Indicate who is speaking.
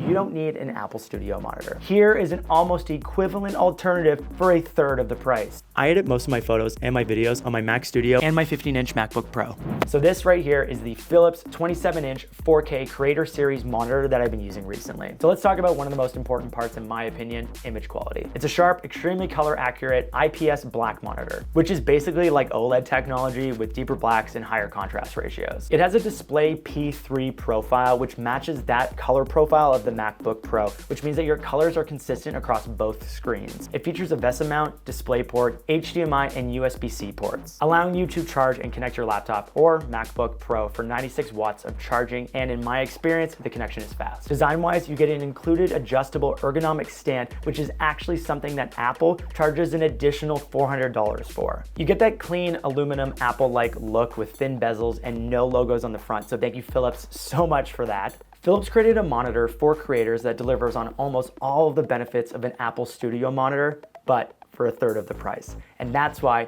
Speaker 1: you don't need an Apple Studio monitor. Here is an almost equivalent alternative for a third of the price. I edit most of my photos and my videos on my Mac Studio and my 15-inch MacBook Pro. So this right here is the Philips 27-inch 4K Creator Series monitor that I've been using recently. So let's talk about one of the most important parts, in my opinion, image quality. It's a sharp, extremely color accurate IPS black monitor, which is basically like OLED technology with deeper blacks and higher contrast ratios. It has a Display P3 profile, which matches that color profile of the MacBook Pro, which means that your colors are consistent across both screens. It features a VESA mount, DisplayPort, HDMI, and USB-C ports, allowing you to charge and connect your laptop or MacBook Pro for 96 watts of charging, and in my experience, the connection is fast. Design-wise, you get an included adjustable ergonomic stand, which is actually something that Apple charges an additional $400 for. You get that clean aluminum Apple-like look with thin bezels and no logos on the front, so thank you Philips so much for that. Philips created a monitor for creators that delivers on almost all of the benefits of an Apple Studio monitor, but for a third of the price. And that's why